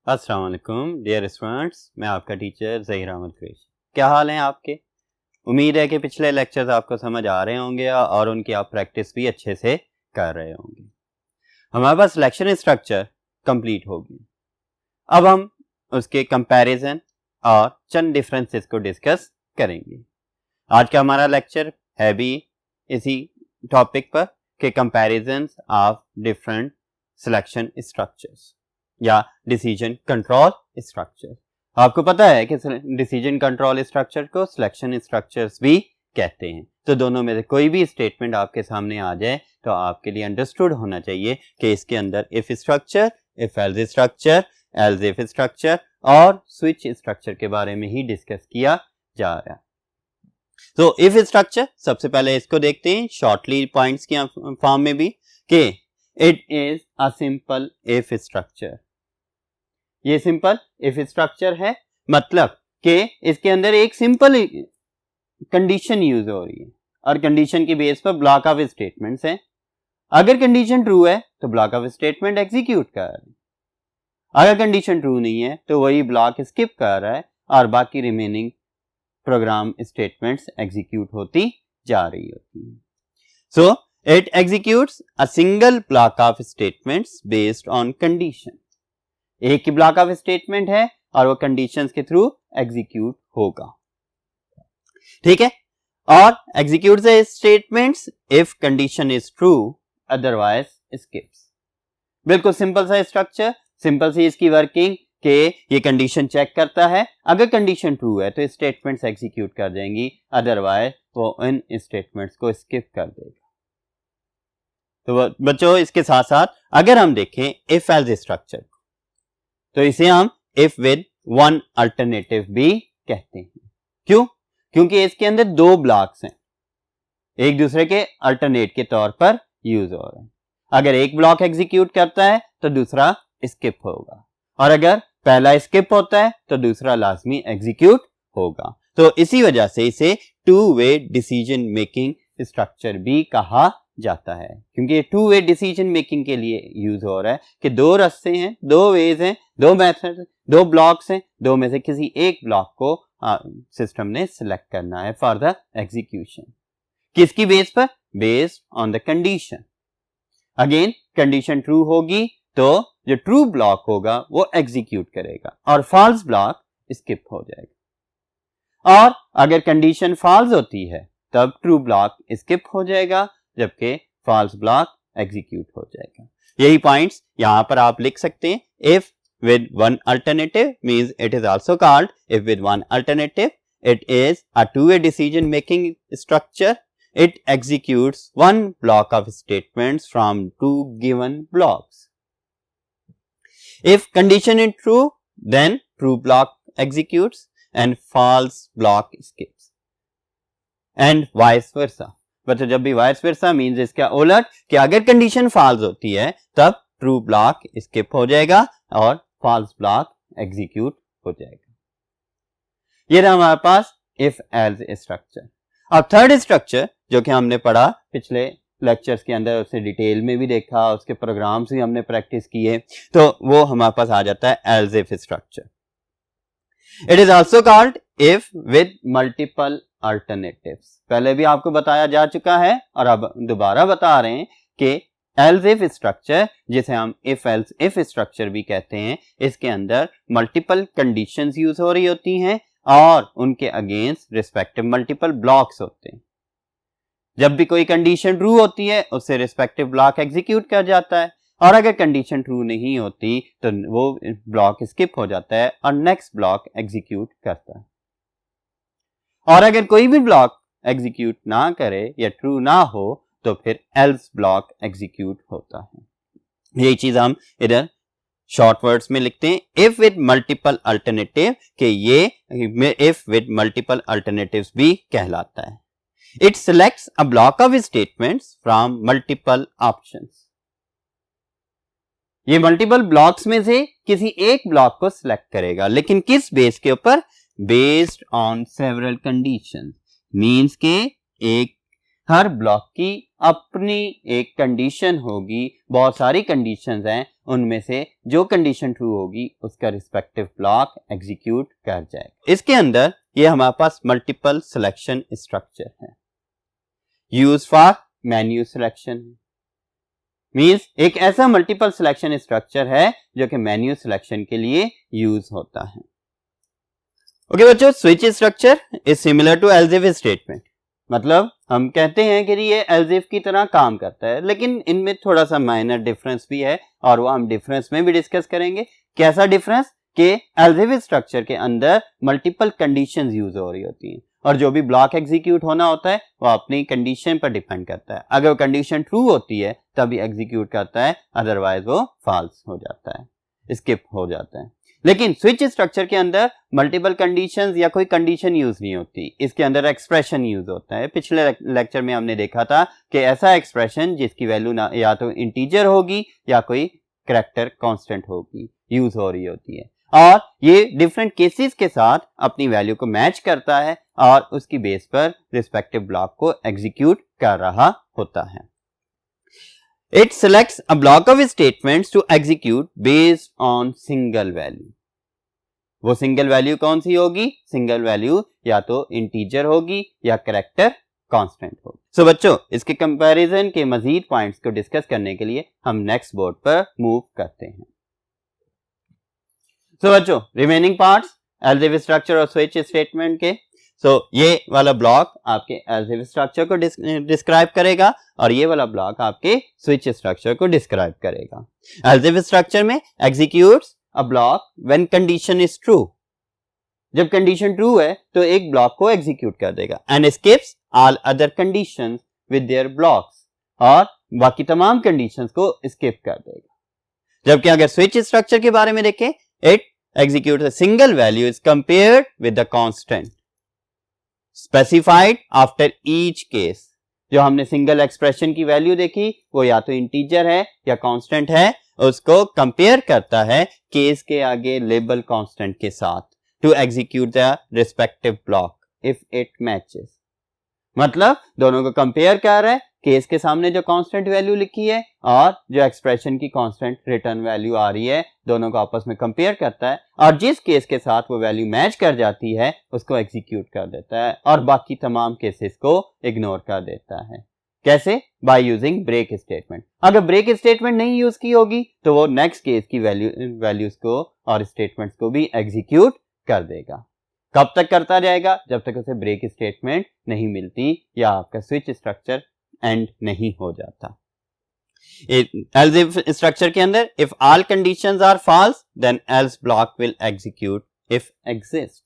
अस्सलाम वालेकुम dear students, मैं आपका टीचर ज़हीर अहमद कुरैशी। क्या हाल हैं आपके? उम्मीद है कि पिछले लेक्चर्स आपको समझ आ रहे होंगे और उनकी आप प्रैक्टिस भी अच्छे से कर रहे होंगे। हमारे पास लेक्चर स्ट्रक्चर कंप्लीट हो गई। अब हम उसके कंपैरिजन और चंद डिफरेंसेस को डिस्कस करेंगे। आज का हमारा लेक्चर है भी इसी टॉपिक पर कि comparisons of different selection structures या डिसीजन कंट्रोल स्ट्रक्चर। आपको पता है कि डिसीजन कंट्रोल स्ट्रक्चर को सिलेक्शन स्ट्रक्चर्स भी कहते हैं। तो दोनों में से कोई भी स्टेटमेंट आपके सामने आ जाए तो आपके लिए अंडरस्टूड होना चाहिए कि इसके अंदर if structure, if else structure, else if structure और स्विच स्ट्रक्चर के बारे में ही डिस्कस किया जा रहा है। तो इफ स्ट्रक्चर, सबसे पहले इसको देखते हैं शॉर्टली पॉइंट्स की फॉर्म में भी कि it is a simple if structure. ये सिंपल इफ स्ट्रक्चर है, मतलब कि इसके अंदर एक सिंपल कंडीशन यूज हो रही है और कंडीशन की बेस पर ब्लॉक ऑफ स्टेटमेंट्स हैं। अगर कंडीशन ट्रू है तो ब्लॉक ऑफ स्टेटमेंट एग्जीक्यूट कर रहा है, अगर कंडीशन ट्रू नहीं है तो वही ब्लॉक स्किप कर रहा है और बाकी रिमेनिंग प्रोग्राम स्टेटमेंट्स एग्जीक्यूट होती जा रही होती है। So it executes a single block of statements based on condition. एक ही ब्लॉक ऑफ स्टेटमेंट है और वो कंडीशंस के थ्रू एग्जीक्यूट होगा, ठीक है। और execute the statements if condition is true, otherwise skips. बिल्कुल सिंपल सा स्ट्रक्चर, सिंपल सी इसकी वर्किंग के ये कंडीशन चेक करता है, अगर कंडीशन ट्रू है तो स्टेटमेंट्स एग्जीक्यूट कर जाएंगी, अदरवाइज वो इन स्टेटमेंट्स को स्किप कर देगा। तो बच्चों, इसके साथ साथ अगर हम देखें इफ एल्स स्ट्रक्चर तो इसे हम इफ विद वन अल्टरनेटिव भी कहते हैं। क्यों? क्योंकि इसके अंदर दो ब्लॉक्स हैं, एक दूसरे के अल्टरनेट के तौर पर यूज हो रहे हैं। अगर एक ब्लॉक एग्जीक्यूट करता है तो दूसरा स्किप होगा, और अगर पहला स्किप होता है तो दूसरा लाजमी एग्जीक्यूट होगा। तो इसी वजह से इसे to way decision making structure भी कहा जाता है, क्योंकि ये टू वे डिसीजन मेकिंग के लिए यूज हो रहा है कि दो रास्ते हैं, दो वेज हैं, दो मेथड, दो ब्लॉक्स हैं, दो में से किसी एक ब्लॉक को सिस्टम ने सिलेक्ट करना है फॉर द एग्जीक्यूशन। किसकी बेस पर? Based on the condition. Again condition true होगी तो जो ट्रू ब्लॉक होगा वो एग्जीक्यूट करेगा और फॉल्स ब्लॉक स्किप हो जाएगा। और अगर कंडीशन फॉल्स होती है तब ट्रू ब्लॉक स्किप हो जाएगा, जबकि फॉल्स ब्लॉक एग्जीक्यूट हो जाएगा। यही पॉइंट्स यहां पर आप लिख सकते हैं। If with one alternative means it is also called if with one alternative. It is a two way decision making structure. It executes one block of statements from two given blocks. If condition is true then true block executes and false block skips, and vice versa. बच्चों, जब भी vice versa means इसका उलट कि अगर condition false होती है तब ट्रू ब्लॉक स्किप हो जाएगा और फॉल्स ब्लॉक एग्जीक्यूट हो जाएगा। ये रहा हमारे पास इफ एल्स स्ट्रक्चर। अब थर्ड स्ट्रक्चर जो कि हमने पढ़ा पिछले लेक्चर्स के अंदर, उससे डिटेल में भी देखा, उसके प्रोग्राम्स भी हमने प्रैक्टिस किए, तो वो हमारे पास आ जाता है else if structure. It is also called if with multiple alternatives. पहले भी आपको बताया जा चुका है और अब दोबारा बता रहे हैं कि एल्स इफ स्ट्रक्चर, जिसे हम इफ एल्स इफ स्ट्रक्चर भी कहते हैं, इसके अंदर मल्टीपल कंडीशंस यूज हो रही होती हैं और उनके अगेंस्ट रिस्पेक्टिव मल्टीपल ब्लॉक्स होते हैं। जब भी कोई कंडीशन ट्रू होती है उससे रिस्पेक्टिव ब्लॉक एग्जीक्यूट कर जाता है, और अगर कंडीशन ट्रू नहीं होती तो वो ब्लॉक स्किप हो जाता है और नेक्स्ट ब्लॉक एग्जीक्यूट करता है। और अगर कोई भी ब्लॉक एग्जीक्यूट ना करे या ट्रू ना हो तो फिर एल्स ब्लॉक एग्जीक्यूट होता है। यही चीज हम इधर शॉर्ट वर्ड्स में लिखते हैं, इफ विद मल्टीपल अल्टरनेटिव, कि ये इफ विद मल्टीपल अल्टरनेटिव्स भी कहलाता है। It selects a block of statements from multiple options. ये मल्टीपल ब्लॉक्स में से किसी एक ब्लॉक को सिलेक्ट करेगा, लेकिन किस बेस के ऊपर? Based on several conditions. Means के एक हर ब्लॉक की अपनी एक कंडीशन होगी, बहुत सारी कंडीशंस हैं, उनमें से जो कंडीशन ट्रू होगी उसका रिस्पेक्टिव ब्लॉक एग्जीक्यूट कर जाएगा। इसके अंदर ये हमारे पास मल्टीपल सिलेक्शन स्ट्रक्चर है, use for menu selection, means एक ऐसा मल्टीपल सिलेक्शन स्ट्रक्चर है जो कि मेन्यू सिलेक्शन के लिए यूज होता है। ओके बच्चों, switch structure is similar to else if statement, मतलब हम कहते हैं कि ये एल्स इफ की तरह काम करता है, लेकिन इनमें थोड़ा सा माइनर डिफरेंस भी है और वो हम डिफरेंस में भी डिस्कस करेंगे। कैसा डिफरेंस कि एल्स इफ स्ट्रक्चर के अंदर मल्टीपल कंडीशंस यूज हो रही होती हैं और जो भी ब्लॉक एग्जीक्यूट होना होता है वो अपनी कंडीशन पर डिपेंड करता है। अगर वो कंडीशन ट्रू होती है तभी एग्जीक्यूट करता है, अदरवाइज वो फॉल्स हो जाता है, स्किप हो जाता है। लेकिन स्विच स्ट्रक्चर के अंदर मल्टीपल कंडीशंस या कोई कंडीशन यूज नहीं होती, इसके अंदर एक्सप्रेशन यूज होता है। पिछले लेक्चर में हमने देखा था कि ऐसा एक्सप्रेशन जिसकी वैल्यू ना या तो इंटीजर होगी या कोई कैरेक्टर कांस्टेंट होगी यूज हो रही होती है, और ये डिफरेंट केसेस के साथ अपनी वैल्यू को मैच करता है और उसकी बेस पर रिस्पेक्टिव ब्लॉक को एग्जीक्यूट कर रहा होता है। It selects a block of statements to execute based on single value. वो सिंगल वैल्यू कौन सी होगी? सिंगल वैल्यू या तो इंटीजर होगी या कैरेक्टर कांस्टेंट होगी। सो बच्चों, इसके कंपैरिजन के मजीद पॉइंट्स को डिस्कस करने के लिए हम नेक्स्ट बोर्ड पर मूव करते हैं। सो बच्चों, remaining parts else if structure और स्विच स्टेटमेंट के। ये वाला ब्लॉक आपके एल्स इफ स्ट्रक्चर को डिस्क्राइब करेगा और ये वाला ब्लॉक आपके स्विच स्ट्रक्चर को डिस्क्राइब करेगा। एल्स इफ स्ट्रक्चर में executes a block when condition is true, जब कंडीशन ट्रू है तो एक ब्लॉक को एग्जीक्यूट कर देगा, and skips all other conditions with their blocks, और बाकी तमाम कंडीशंस को स्किप कर देगा। जबकि अगर स्विच स्ट्रक्चर के बारे में देखें, it executes a single value is compared with the constant specified after each case. जो हमने सिंगल एक्सप्रेशन की वैल्यू देखी वो या तो इंटीजर है या कांस्टेंट है, उसको कंपेयर करता है केस के आगे लेबल कांस्टेंट के साथ to execute the respective block if it matches. मतलब दोनों को कंपेयर कर रहा है, केस के सामने जो कांस्टेंट वैल्यू लिखी है और जो एक्सप्रेशन की कांस्टेंट रिटर्न वैल्यू आ रही है, दोनों को आपस में कंपेयर करता है और जिस केस के साथ वो वैल्यू मैच कर जाती है उसको एग्जीक्यूट कर देता है और बाकी तमाम केसेस को इग्नोर कर देता है। कैसे? By using break statement. अगर ब्रेक स्टेटमेंट नहीं यूज की होगी तो वो नेक्स्ट केस की वैल्यूज को और स्टेटमेंट्स को भी एग्जीक्यूट कर देगा। कब तक करता जाएगा? जब तक उसे ब्रेक स्टेटमेंट नहीं मिलती या आपका स्विच स्ट्रक्चर एंड नहीं हो जाता। एल्स इफ स्ट्रक्चर के अंदर if all conditions are false then else block will execute if exist.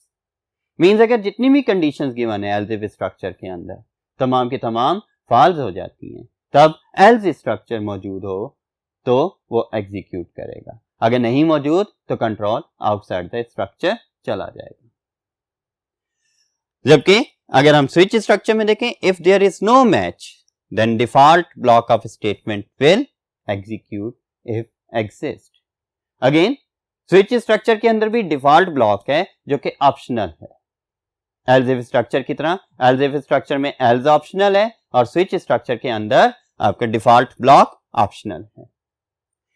Means अगर जितनी भी कंडीशंस गिवन है एल्स इफ स्ट्रक्चर के अंदर तमाम की तमाम फॉल्स हो जाती हैं, तब एल्स स्ट्रक्चर मौजूद हो तो वो एग्जीक्यूट करेगा, अगर नहीं मौजूद तो कंट्रोल आउटसाइड द स्ट्रक्चर चला जाएगा। जबकि अगर हम स्विच स्ट्रक्चर में देखें, if there is no match then default block of statement will execute if exist। Again, switch structure के अंदर भी default block है जो कि optional है। else if structure की तरह else if structure में else optional है और switch structure के अंदर आपका default block optional है।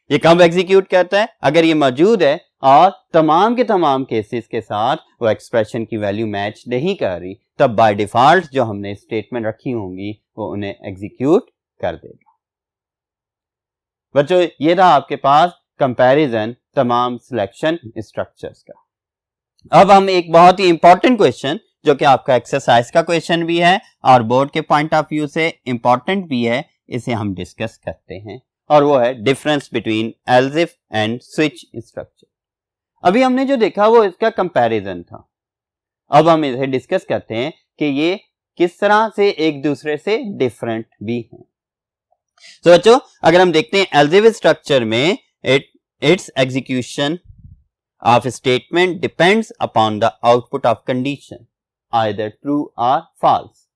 ये कब एग्जीक्यूट करता है? अगर ये मौजूद है और तमाम के तमाम केसेस के साथ वो एक्सप्रेशन की वैल्यू मैच नहीं कर रही, तब बाय डिफॉल्ट जो हमने स्टेटमेंट रखी होंगी वो उन्हें एग्जीक्यूट कर देगा। बच्चों, ये था आपके पास कंपैरिजन तमाम सिलेक्शन स्ट्रक्चर्स का। अब हम एक बहुत ही इंपॉर्टेंट क्वेश्चन जो कि आपका एक्सरसाइज का क्वेश्चन भी है और बोर्ड के पॉइंट ऑफ व्यू से इंपॉर्टेंट भी है, इसे हम डिस्कस करते हैं, और वो है difference between else if and switch structure. अभी हमने जो देखा वो इसका कंपैरिजन था, अब हम इसे डिस्कस करते हैं कि ये किस तरह से एक दूसरे से डिफरेंट भी हैं। तो बच्चों, अगर हम देखते हैं एल्स इफ स्ट्रक्चर में it's execution of statement depends upon the output of condition either true और फॉल्स।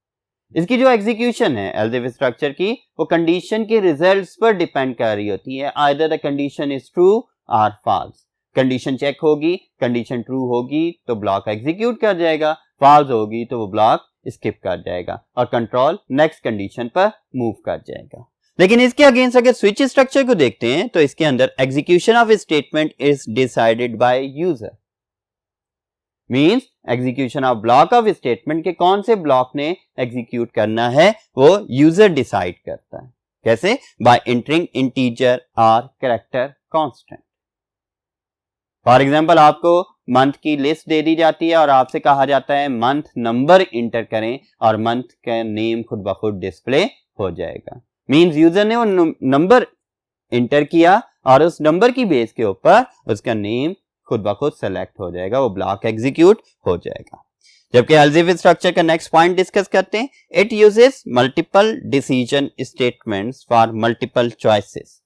इसकी जो एग्जीक्यूशन है एल्स इफ स्ट्रक्चर की, वो कंडीशन के रिजल्ट्स पर डिपेंड कर रही होती है, either the condition is true और फॉल्स। कंडीशन चेक होगी, कंडीशन ट्रू होगी तो ब्लॉक एग्जीक्यूट कर जाएगा, फॉल्स होगी तो वो ब्लॉक स्किप कर जाएगा और कंट्रोल नेक्स्ट कंडीशन पर मूव कर जाएगा। लेकिन इसके अगेंस्ट अगर स्विच स्ट्रक्चर को देखते हैं तो इसके अंदर execution of statement is decided by user. Means execution of block of statement के कौन से ब्लॉक ने एग्जीक्यूट करना है वो यूजर डिसाइड करता है। कैसे? बाय एंटरिंग इंटीजर और कैरेक्टर कांस्टेंट। फॉर एग्जांपल आपको मंथ की लिस्ट दे दी जाती है और आपसे कहा जाता है मंथ नंबर इंटर करें और मंथ का नेम खुद ब खुद डिस्प्ले हो जाएगा। मींस यूजर ने वो नंबर इंटर किया और उस नंबर की बेस के ऊपर उसका नेम खुद ब खुद सेलेक्ट हो जाएगा, वो ब्लॉक एग्जीक्यूट हो जाएगा। जबकि एलजीफ स्ट्रक्चर का नेक्स्ट पॉइंट डिस्कस करते हैं। It uses multiple decision statements for multiple choices.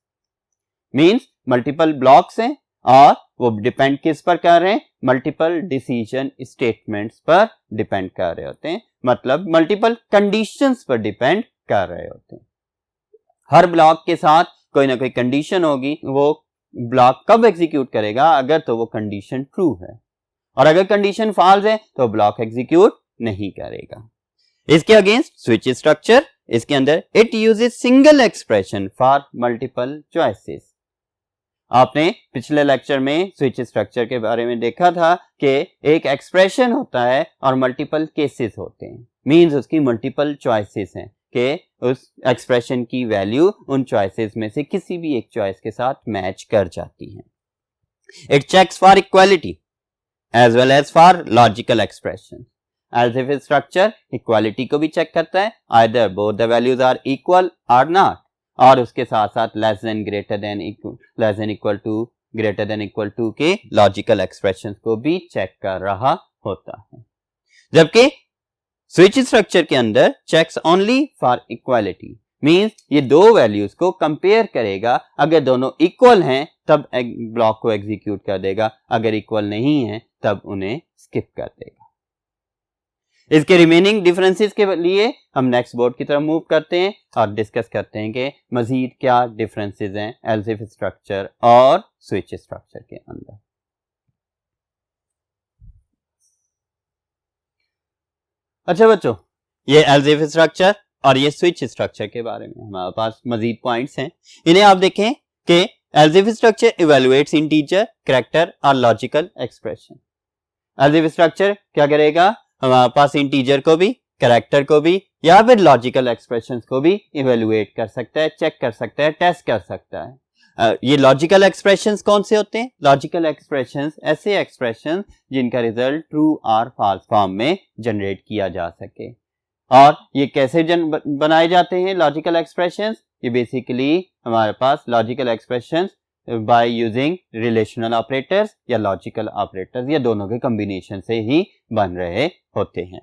Means multiple blocks हैं और वो डिपेंड किस पर कर रहे हैं? मल्टीपल डिसीजन स्टेटमेंट्स पर डिपेंड कर रहे होते हैं, मतलब मल्टीपल कंडीशंस पर डिपेंड कर रहे होते हैं। हर ब्लॉक के साथ कोई ना कोई कंडीशन होगी, वो ब्लॉक कब एग्जीक्यूट करेगा? अगर तो वो कंडीशन ट्रू है, और अगर कंडीशन फॉल्स है तो ब्लॉक एग्जीक्यूट नहीं करेगा। इसके अगेंस्ट स्विच स्ट्रक्चर, इसके अंदर it uses single expression for multiple choices. आपने पिछले लेक्चर में स्विच स्ट्रक्चर के बारे में देखा था कि एक एक्सप्रेशन होता है और मल्टीपल केसेस होते हैं। मींस उसकी मल्टीपल चॉइसेस हैं कि उस एक्सप्रेशन की वैल्यू उन चॉइसेस में से किसी भी एक चॉइस के साथ मैच कर जाती है। It checks for equality as well as for logical expression. Else if structure equality को भी चेक करता है, either both the values are equal और नॉट, और उसके साथ साथ less than greater than equal to greater than equal to के लॉजिकल एक्सप्रेशंस को भी चेक कर रहा होता है। जबकि स्विच स्ट्रक्चर के अंदर checks only for equality. Means ये दो वैल्यूज को कंपेयर करेगा, अगर दोनों इक्वल हैं तब ब्लॉक को एग्जीक्यूट कर देगा, अगर इक्वल नहीं है तब उन्हें स्किप कर देगा। इसके रिमेनिंग डिफरेंसेस के लिए हम नेक्स्ट बोर्ड की तरफ मूव करते हैं और डिस्कस करते हैं कि मजीद क्या डिफरेंसेस हैं एलजीफ स्ट्रक्चर और स्विच स्ट्रक्चर के अंदर। अच्छा बच्चों, ये एलजीफ स्ट्रक्चर और ये स्विच स्ट्रक्चर के बारे में हमारे पास मजीद पॉइंट्स हैं। इन्हें आप देखें कि एलजीफ स्ट्रक्चर इवेलुएट्स इंटीजर, कैरेक्टर और लॉजिकल एक्सप्रेशन। एलजीफ स्ट्रक्चर क्या करेगा? हमारे पास इंटीजर को भी, कैरेक्टर को भी या फिर लॉजिकल एक्सप्रेशंस को भी इवेलुएट कर सकता है, चेक कर सकता है, टेस्ट कर सकता है। ये लॉजिकल एक्सप्रेशंस कौन से होते हैं? लॉजिकल एक्सप्रेशंस ऐसे एक्सप्रेशंस जिनका रिजल्ट ट्रू और फॉल्स फॉर्म में जनरेट किया जा सके। और ये कैसे बनाए जाते हैं लॉजिकल एक्सप्रेशंस? ये बेसिकली हमारे पास logical expressions by using relational operators या लॉजिकल ऑपरेटर्स, या दोनों के कॉम्बिनेशन से ही बन रहे होते हैं।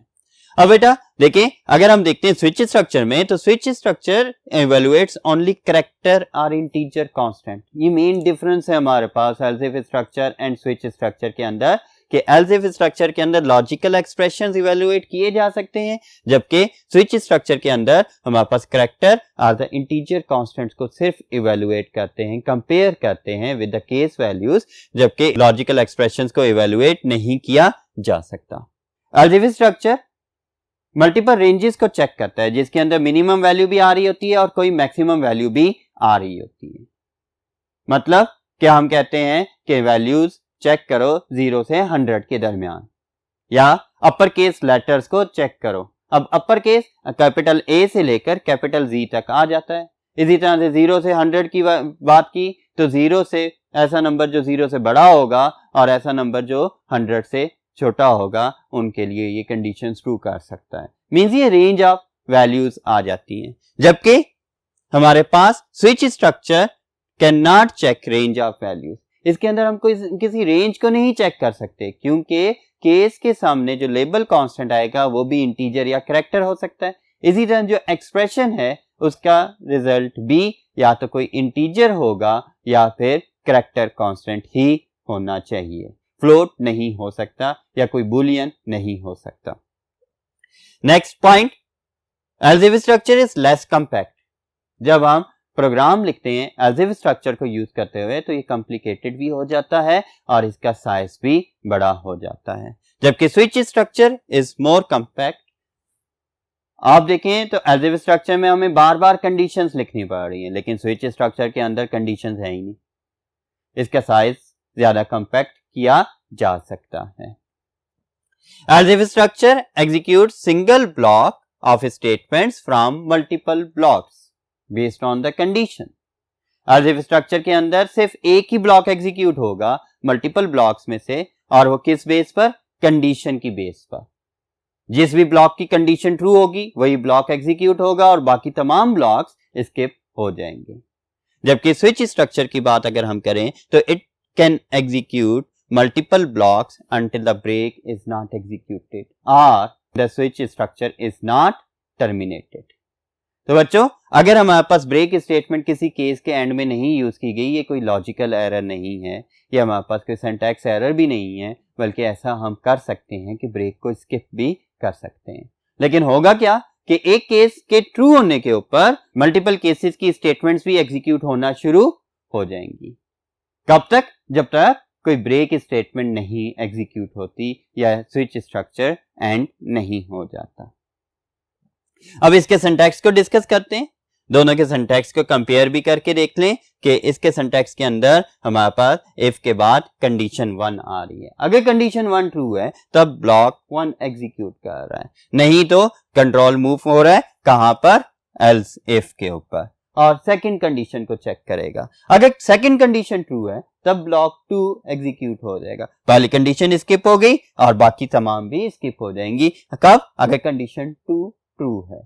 अब बेटा देखिए, अगर हम देखते हैं स्विच स्ट्रक्चर में, तो switch structure evaluates only character और इंटीजर कांस्टेंट। ये मेन डिफरेंस है हमारे पास एलजीफ स्ट्रक्चर एंड स्विच स्ट्रक्चर के अंदर, कि एलजीफ स्ट्रक्चर के अंदर लॉजिकल एक्सप्रेशंस इवेलुएट किए जा सकते हैं, जबकि स्विच स्ट्रक्चर के अंदर हमारे पास कैरेक्टर और द इंटीजर कांस्टेंट्स को सिर्फ इवेलुएट करते हैं, कंपेयर करते हैं विद द केस वैल्यूज, जबकि लॉजिकल एक्सप्रेशंस को इवेलुएट नहीं किया जा सकता। एलजीफ स्ट्रक्चर मल्टीपल रेंजेस को चेक करता है, जिसके अंदर मिनिमम वैल्यू भी आ रही होती है और कोई मैक्सिमम वैल्यू भी आ रही होती है। मतलब क्या हम कहते हैं कि वैल्यूज चेक करो 0 से 100 के दरमियान, या अपर केस लेटर्स को चेक करो। अब अपर केस कैपिटल ए से लेकर कैपिटल जी तक आ जाता है। इसी तरह से 0 से 100 की बात की तो 0 से ऐसा नंबर जो 0 से बड़ा होगा और ऐसा नंबर जो 100 से छोटा होगा, उनके लिए ये कंडीशन ट्रू कर सकता है। मींस ये रेंज ऑफ वैल्यूज आ जाती हैं। जबकि हमारे पास switch structure can not check range of values. इसके अंदर हम किसी रेंज को नहीं चेक कर सकते, क्योंकि केस के सामने जो लेबल कांस्टेंट आएगा वो भी इंटीजर या कैरेक्टर हो सकता है। इसी तरह जो एक्सप्रेशन है उसका रिजल्ट भी या तो कोई इंटीजर होगा या फिर कैरेक्टर कांस्टेंट ही होना चाहिए, फ्लोट नहीं हो सकता या कोई बुलियन नहीं हो सकता। Next point, else if structure is less compact. जब हम प्रोग्राम लिखते हैं एलजीफ स्ट्रक्चर को यूज करते हुए तो ये कॉम्प्लिकेटेड भी हो जाता है और इसका साइज भी बड़ा हो जाता है, जबकि switch structure is more compact आप देखें तो एल्जेब्रा स्ट्रक्चर में हमें बार बार कंडीशंस लिखनी पड़ रही हैं, लेकिन स्विच स्ट्रक्चर के अंदर कंडीशंस है ही नहीं, इसका साइज ज्यादा कंपैक्ट किया जा सकता है। Algebra structure execute single block of statements from multiple blocks based on the condition. Algebra structure के अंदर सिर्फ एक ही ब्लॉक एग्जीक्यूट होगा मल्टीपल ब्लॉक्स में से, और वो किस बेस पर? कंडीशन की बेस पर। जिस भी ब्लॉक की कंडीशन ट्रू होगी वही ब्लॉक एग्जीक्यूट होगा और बाकी तमाम ब्लॉक्स स्किप हो जाएंगे। जबकि स्विच स्ट्रक्चर की बात अगर हम करें तो it can execute multiple blocks until the break is not executed or the switch structure is not terminated। तो बच्चों, अगर हमारे पास ब्रेक स्टेटमेंट किसी केस के एंड में नहीं यूज की गई, ये कोई लॉजिकल एरर नहीं है, या हमारे पास कोई सिंटैक्स एरर भी नहीं है, बल्कि ऐसा हम कर सकते हैं कि ब्रेक को स्किप भी कर सकते हैं। लेकिन होगा क्या कि एक केस के ट्रू होने के ऊपर मल्टीपल केसेस की स्टेटमेंट्स भी एग्जीक्यूट होना शुरू हो जाएंगी। कब तक? जब तक कोई ब्रेक स्टेटमेंट नहीं एग्जीक्यूट होती या स्विच स्ट्रक्चर एंड नहीं हो जाता। अब इसके सिंटैक्स को डिस्कस करते हैं, दोनों के सिंटैक्स को कंपेयर भी करके देख लें कि इसके सिंटैक्स के अंदर हमारे पास इफ के बाद कंडीशन 1 आ रही है। अगर कंडीशन 1 ट्रू है तब ब्लॉक 1 एग्जीक्यूट कर रहा है, नहीं तो कंट्रोल मूव हो रहा है कहां पर? एल्स इफ के ऊपर, और सेकंड कंडीशन को चेक करेगा। अगर सेकंड कंडीशन ट्रू है तब ब्लॉक 2 एग्जीक्यूट हो जाएगा। पहली कंडीशन स्किप हो गई और बाकी तमाम भी स्किप हो जाएंगी। कब? अगर कंडीशन 2 ट्रू है।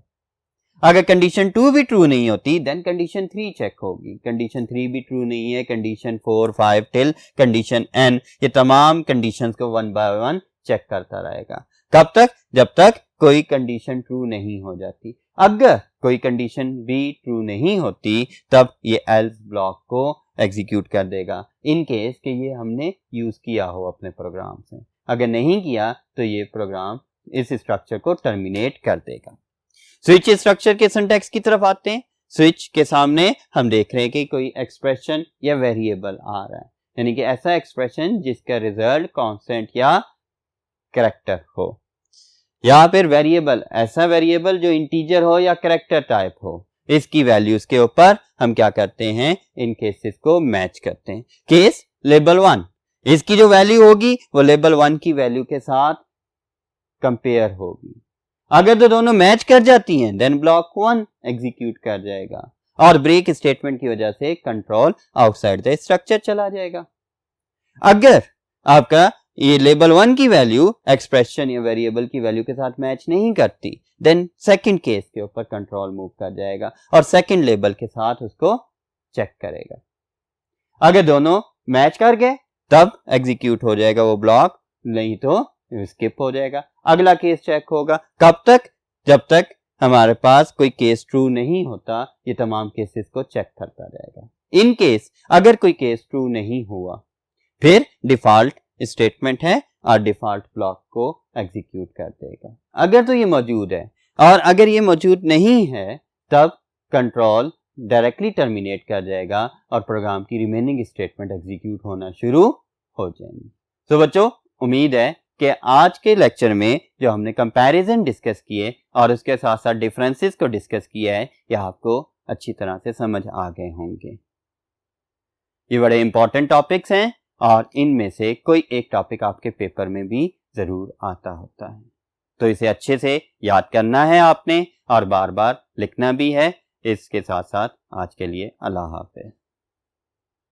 अगर कंडीशन 2 भी ट्रू नहीं होती देन कंडीशन 3 चेक होगी। कंडीशन 3 भी ट्रू नहीं है, कंडीशन 4, 5 टिल कंडीशन n, ये तमाम कंडीशंस को 1 बाय 1 चेक करता रहेगा। कब तक? जब तक कोई कंडीशन ट्रू नहीं हो जाती। अगर कोई कंडीशन भी ट्रू नहीं होती तब ये एल्स ब्लॉक को एग्जीक्यूट कर देगा, इन केस कि ये हमने यूज किया हो अपने प्रोग्राम से। अगर नहीं किया तो ये प्रोग्राम इस स्ट्रक्चर को टर्मिनेट कर देगा। स्विच स्ट्रक्चर के सिंटैक्स की तरफ आते हैं। स्विच के सामने हम देख रहे हैं कि कोई एक्सप्रेशन या वेरिएबल आ रहा है, यानी कि ऐसा एक्सप्रेशन जिसका रिजल्ट कांस्टेंट या कैरेक्टर हो, या फिर वेरिएबल, ऐसा वेरिएबल जो इंटीजर हो या कैरेक्टर टाइप हो। इसकी वैल्यूज के ऊपर हम क्या करते हैं? इन केसेस को मैच करते हैं। केस लेबल 1, इसकी जो वैल्यू होगी वो लेबल 1 की वैल्यू के साथ कंपेयर होगी। अगर तो दोनों मैच कर जाती हैं देन ब्लॉक 1 एग्जीक्यूट कर जाएगा और ब्रेक स्टेटमेंट की वजह से कंट्रोल आउटसाइड द स्ट्रक्चर चला जाएगा। अगर आपका ये लेबल 1 की वैल्यू एक्सप्रेशन या वेरिएबल की वैल्यू के साथ मैच नहीं करती देन सेकंड केस के ऊपर कंट्रोल मूव कर जाएगा और सेकंड लेबल के साथ उसको चेक करेगा। अगर दोनों मैच कर गए तब एग्जीक्यूट हो जाएगा वो ब्लॉक, नहीं तो स्किप हो जाएगा। अगला केस चेक होगा कब तक? जब तक हमारे पास कोई केस ट्रू नहीं होता, ये तमाम केसेस को चेक करता जाएगा। इन केस अगर कोई केस ट्रू नहीं हुआ फिर डिफॉल्ट स्टेटमेंट है और डिफॉल्ट ब्लॉक को एग्जीक्यूट कर देगा। अगर तो ये मौजूद है, और अगर ये मौजूद नहीं है तब कंट्रोल डायरेक्टली टर्मिनेट कर जाएगा और प्रोग्राम की रिमेनिंग स्टेटमेंट एग्जीक्यूट होना शुरू हो जाएंगी। तो बच्चों, उम्मीद है कि आज के लेक्चर में जो हमने कंपैरिजन डिस्कस किए और उसके साथ साथ डिफरेंसेस को डिस्कस किया है, यह आपको अच्छी तरह से समझ आ गए होंगे। ये बड़े इंपॉर्टेंट टॉपिक्स हैं और इनमें से कोई एक टॉपिक आपके पेपर में भी जरूर आता होता है, तो इसे अच्छे से याद करना है आपने और बार बार लिखना भी है। इसके साथ साथ आज के लिए अल्लाह हाफ़िज़।